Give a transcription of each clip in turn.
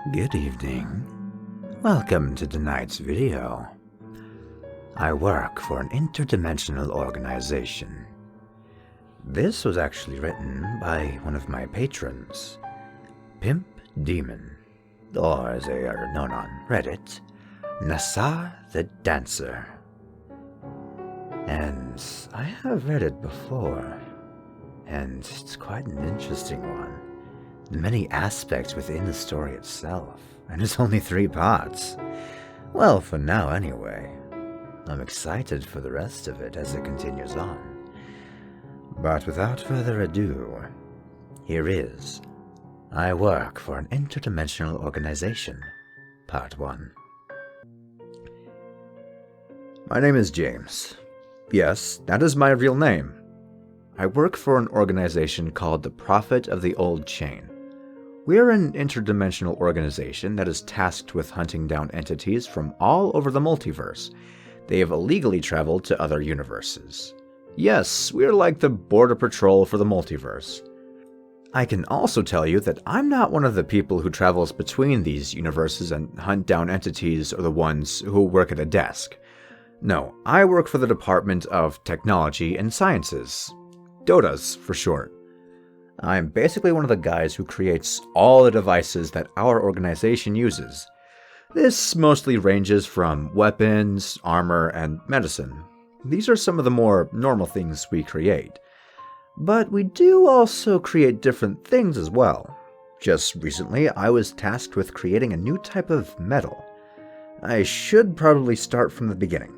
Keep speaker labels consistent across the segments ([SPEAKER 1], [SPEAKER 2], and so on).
[SPEAKER 1] Good evening. Welcome to tonight's video. I work for an interdimensional organization. This was actually written by one of my patrons, Pimp Demon, or as they are known on Reddit, Nassar the Dancer. And I have read it before, and it's quite an interesting one. The many aspects within the story itself, and it's only 3 parts. Well, for now anyway. I'm excited for the rest of it as it continues on. But without further ado, here is I Work for an Interdimensional Organization, Part 1. My name is James. Yes, that is my real name. I work for an organization called the Prophet of the Old Chain. We are an interdimensional organization that is tasked with hunting down entities from all over the multiverse. They have illegally traveled to other universes. Yes, we are like the border patrol for the multiverse. I can also tell you that I'm not one of the people who travels between these universes and hunt down entities or the ones who work at a desk. No, I work for the Department of Technology and Sciences. DOTAS for short. I'm basically one of the guys who creates all the devices that our organization uses. This mostly ranges from weapons, armor, and medicine. These are some of the more normal things we create. But we do also create different things as well. Just recently, I was tasked with creating a new type of metal. I should probably start from the beginning.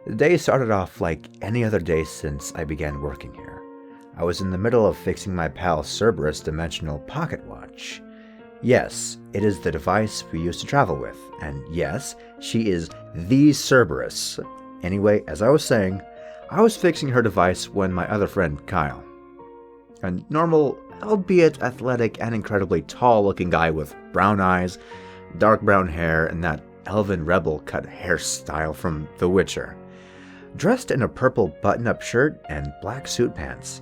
[SPEAKER 1] The day started off like any other day since I began working here. I was in the middle of fixing my pal Cerberus' dimensional pocket watch. Yes, it is the device we used to travel with, and yes, she is the Cerberus. Anyway, as I was saying, I was fixing her device when my other friend, Kyle, a normal, albeit athletic and incredibly tall-looking guy with brown eyes, dark brown hair, and that elven rebel cut hairstyle from The Witcher, dressed in a purple button-up shirt and black suit pants.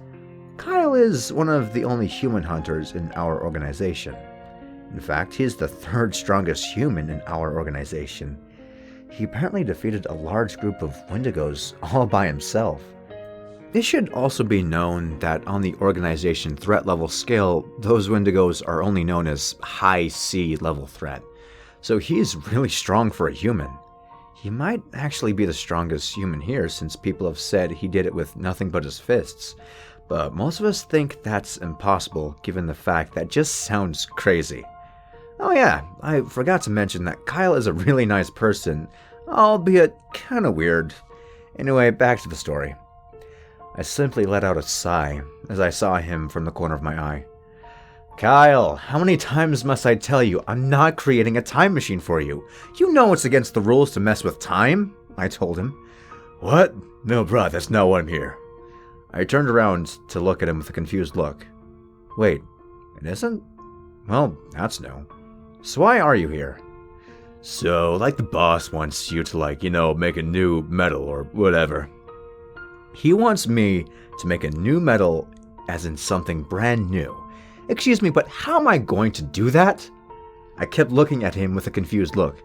[SPEAKER 1] Kyle is one of the only human hunters in our organization. In fact, he is the 3rd strongest human in our organization. He apparently defeated a large group of Wendigos all by himself. It should also be known that on the organization threat level scale, those Wendigos are only known as high C level threat. So he's really strong for a human. He might actually be the strongest human here since people have said he did it with nothing but his fists. But most of us think that's impossible given the fact that just sounds crazy. Oh yeah, I forgot to mention that Kyle is a really nice person, albeit kinda weird. Anyway, back to the story. I simply let out a sigh as I saw him from the corner of my eye. Kyle, how many times must I tell you I'm not creating a time machine for you? You know it's against the rules to mess with time, I told him. What? No, bruh, that's not why I'm here. I turned around to look at him with a confused look. Wait, it isn't? Well, that's no. So why are you here? So, like the boss wants you to make a new metal or whatever. He wants me to make a new metal as in something brand new. Excuse me, but how am I going to do that? I kept looking at him with a confused look.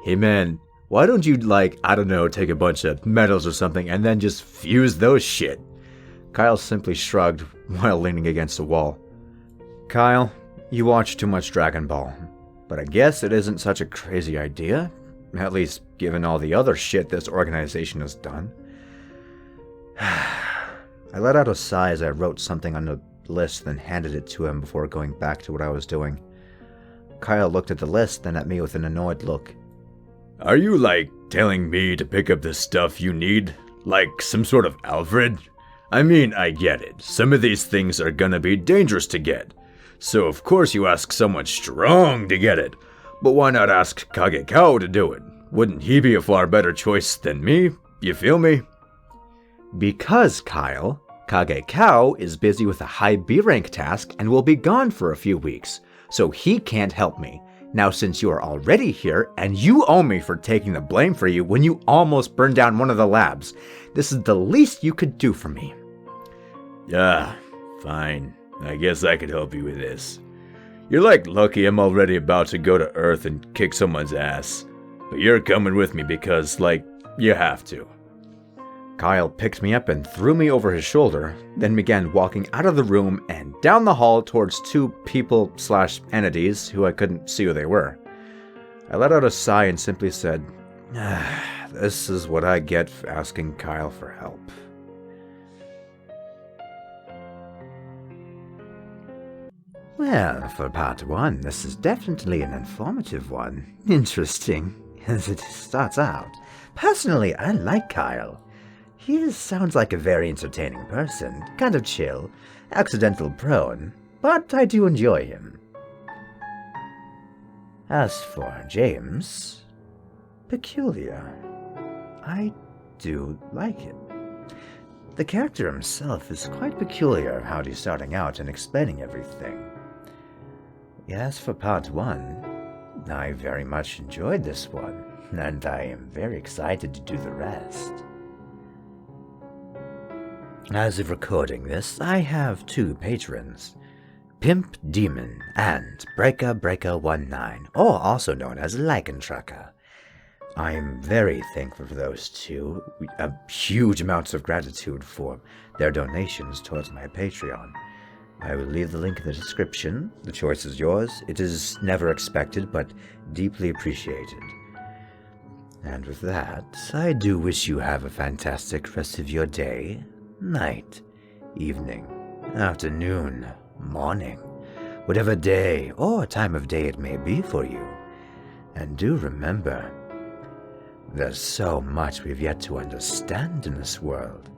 [SPEAKER 1] Hey man, why don't you take a bunch of metals or something and then just fuse those shit? Kyle simply shrugged while leaning against a wall. Kyle, you watch too much Dragon Ball, but I guess it isn't such a crazy idea, at least given all the other shit this organization has done. I let out a sigh as I wrote something on a list, then handed it to him before going back to what I was doing. Kyle looked at the list, then at me with an annoyed look. Are you, telling me to pick up the stuff you need? Like some sort of Alfred? I mean, I get it. Some of these things are gonna be dangerous to get. So of course you ask someone strong to get it. But why not ask Kagekao to do it? Wouldn't he be a far better choice than me? You feel me? Because, Kyle, Kagekao is busy with a high B rank task and will be gone for a few weeks, so he can't help me. Now since you are already here, and you owe me for taking the blame for you when you almost burned down one of the labs, this is the least you could do for me. Yeah, fine. I guess I could help you with this. You're like lucky I'm already about to go to Earth and kick someone's ass. But you're coming with me because, you have to. Kyle picked me up and threw me over his shoulder, then began walking out of the room and down the hall towards two people/entities who I couldn't see who they were. I let out a sigh and simply said, this is what I get for asking Kyle for help.
[SPEAKER 2] Well, for part 1, this is definitely an informative one. Interesting, as it starts out. Personally, I like Kyle. He sounds like a very entertaining person, kind of chill, accidental prone, but I do enjoy him. As for James, peculiar. I do like him. The character himself is quite peculiar how he's starting out and explaining everything. As for part 1, I very much enjoyed this one, and I am very excited to do the rest. As of recording this, I have 2 patrons, Pimp Demon and Breaker19, or also known as Lycan Trucker. I am very thankful for those 2, huge amounts of gratitude for their donations towards my Patreon. I will leave the link in the description. The choice is yours. It is never expected, but deeply appreciated. And with that, I do wish you have a fantastic rest of your day, night, evening, afternoon, morning, whatever day or time of day it may be for you. And do remember, there's so much we've yet to understand in this world.